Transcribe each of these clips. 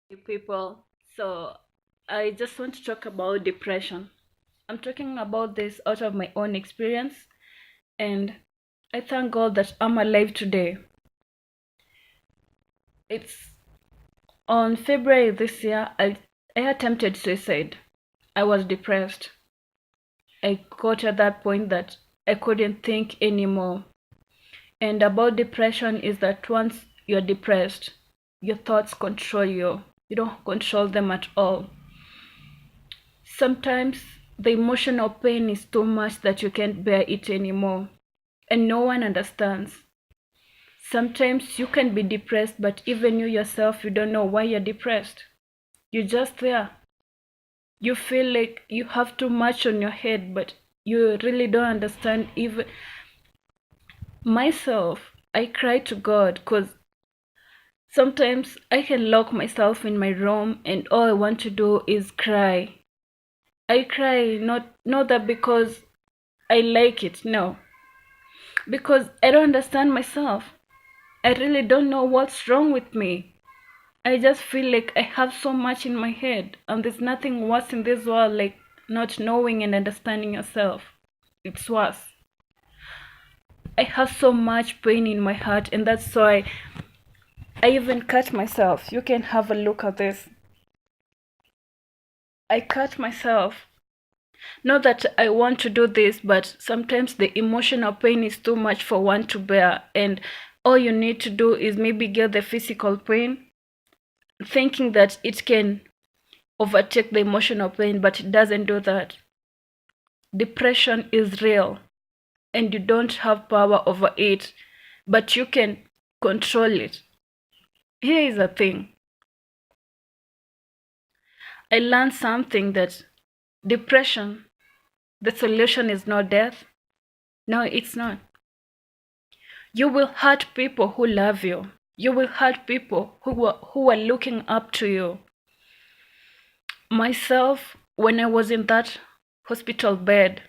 Hey people, so I just want to talk about depression. I'm talking about this out of my own experience, and I thank God that I'm alive today. It's on February this year, I attempted suicide. I was depressed. I got at that point that I couldn't think anymore. And about depression is that once you're depressed, your thoughts control you. You don't control them at all. Sometimes the emotional pain is too much that you can't bear it anymore, and no one understands. Sometimes you can be depressed, but even you yourself, you don't know why you're depressed. You're just there. You feel like you have too much on your head, but you really don't understand. Even myself, I cry to God because sometimes I can lock myself in my room and all I want to do is cry. I cry not that because I like it, no. Because I don't understand myself. I really don't know what's wrong with me. I just feel like I have so much in my head, and there's nothing worse in this world like not knowing and understanding yourself. It's worse. I have so much pain in my heart, and that's why I even cut myself. You can have a look at this. I cut myself. Not that I want to do this, but sometimes the emotional pain is too much for one to bear, and all you need to do is maybe get the physical pain, thinking that it can overtake the emotional pain, but it doesn't do that. Depression is real, and you don't have power over it, but you can control it. Here is the thing. I learned something that depression, the solution is not death. No, it's not. You will hurt people who love you. You will hurt people who are looking up to you. Myself, when I was in that hospital bed,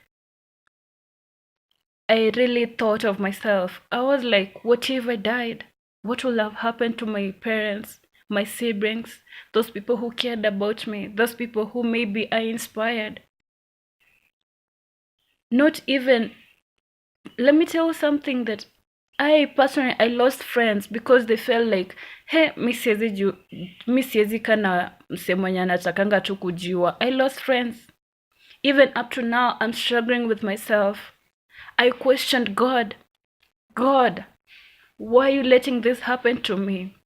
I really thought of myself. I was like, what if I died? What will have happened to my parents, my siblings, those people who cared about me, those people who maybe I inspired? Not even, let me tell you something that I personally, I lost friends because they felt like, hey, mi siezi kana msee mwenye anatakanga tu kujiua. I lost friends. Even up to now, I'm struggling with myself. I questioned God. God, why are you letting this happen to me?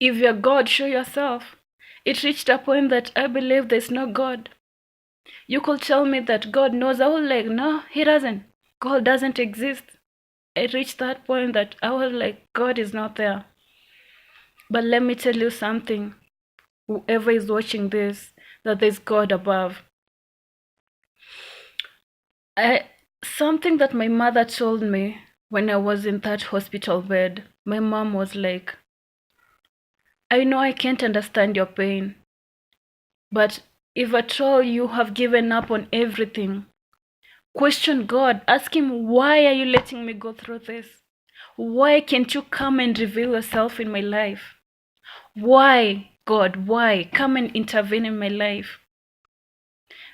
If you're God, show yourself. It reached a point that I believe there's no God. You could tell me that God knows. I was like, no, he doesn't. God doesn't exist. I reached that point that I was like, God is not there. But let me tell you something, whoever is watching this, that there's God above. Something that my mother told me when I was in that hospital bed, my mom was like, I know I can't understand your pain, but if at all you have given up on everything, question God. Ask him, why are you letting me go through this? Why can't you come and reveal yourself in my life? Why, God, why? Come and intervene in my life.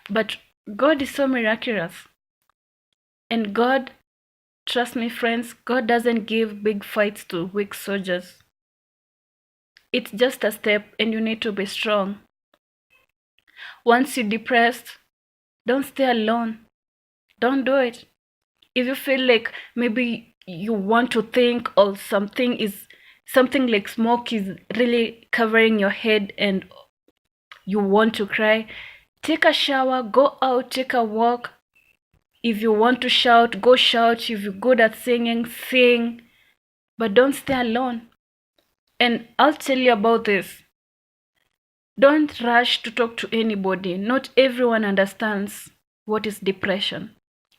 But God is so miraculous. And God, trust me, friends, God doesn't give big fights to weak soldiers. It's just a step, and you need to be strong. Once you're depressed, don't stay alone. Don't do it. If you feel like maybe you want to think or something like smoke is really covering your head and you want to cry, take a shower, go out, take a walk. If you want to shout, go shout. If you're good at singing, sing. But don't stay alone. And I'll tell you about this. Don't rush to talk to anybody. Not everyone understands what is depression.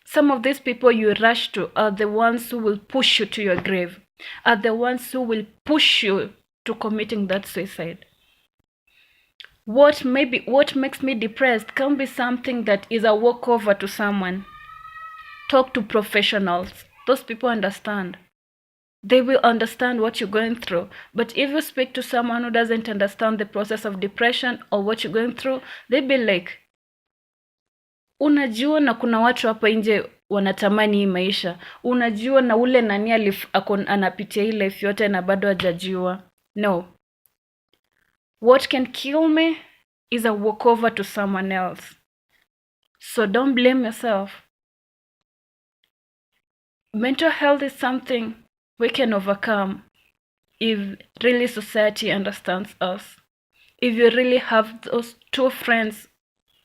Some of these people you rush to are the ones who will push you to your grave, are the ones who will push you to committing that suicide. What makes me depressed can be something that is a walkover to someone. Talk to professionals. Those people understand. They will understand what you're going through. But if you speak to someone who doesn't understand the process of depression or what you're going through, they'll be like, unajua na kuna watu hapa nje wanatamani hii maisha. Unajua na ule nani anapitia hii life yote na bado hajajua. No. What can kill me is a walkover to someone else. So don't blame yourself. Mental health is something we can overcome if really society understands us. If you really have those two friends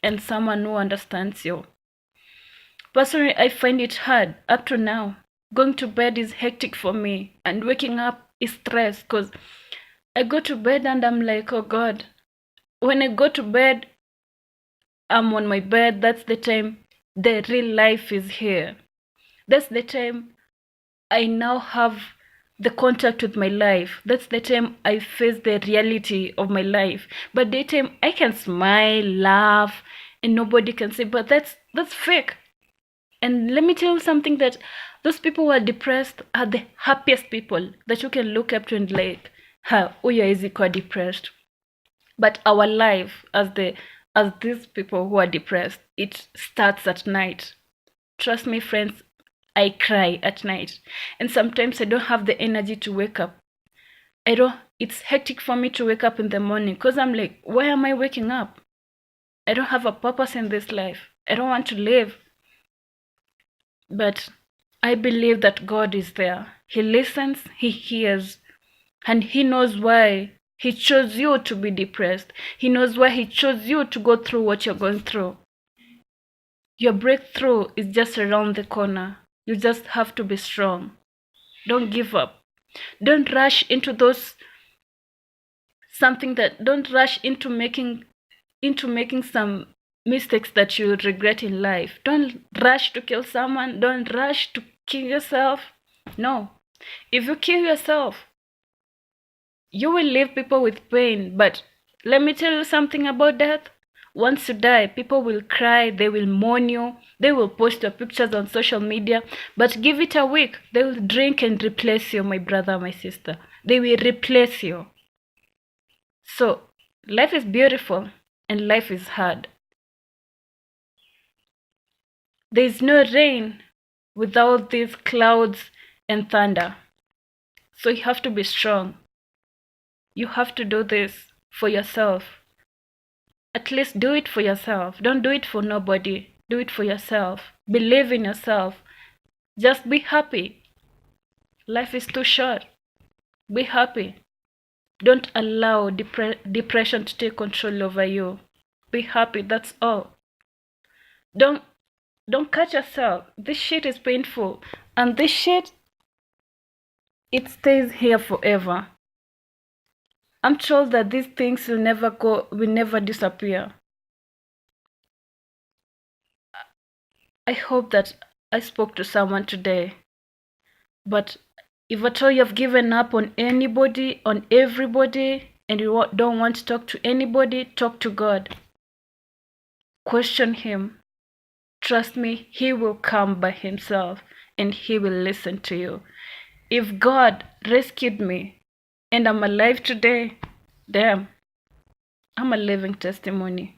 and someone who understands you. Personally, I find it hard up to now. Going to bed is hectic for me, and waking up is stress because I go to bed and I'm like, oh God. When I go to bed, I'm on my bed. That's the time the real life is here. That's the time I now have the contact with my life. That's the time I face the reality of my life. But daytime, I can smile, laugh, and nobody can say, but that's fake. And let me tell you something, that those people who are depressed are the happiest people that you can look up to and like, Uya is quite depressed. But our life as these people who are depressed, it starts at night. Trust me, friends, I cry at night. And sometimes I don't have the energy to wake up. It's hectic for me to wake up in the morning because I'm like, why am I waking up? I don't have a purpose in this life. I don't want to live. But I believe that God is there. He listens, He hears, and He knows why He chose you to be depressed. He knows why He chose you to go through what you're going through. Your breakthrough is just around the corner. You just have to be strong. Don't give up. Don't rush into don't rush into making some mistakes that you regret in life. Don't rush to kill someone. Don't rush to kill yourself. No. If you kill yourself, you will leave people with pain. But let me tell you something about death. Once you die, people will cry, they will mourn you, they will post your pictures on social media, but give it a week, they will drink and replace you, my brother, my sister. They will replace you. So, life is beautiful and life is hard. There is no rain without these clouds and thunder. So you have to be strong. You have to do this for yourself. At least do it for yourself. Don't do it for nobody. Do it for yourself. Believe in yourself. Just be happy. Life is too short. Be happy. Don't allow depression to take control over you. Be happy, that's all. Don't cut yourself. This shit is painful. And this shit, it stays here forever. I'm told that these things will never disappear. I hope that I spoke to someone today. But if at all you've given up on anybody, on everybody, and you don't want to talk to anybody, talk to God. Question Him. Trust me, He will come by Himself and He will listen to you. If God rescued me and I'm alive today, damn, I'm a living testimony.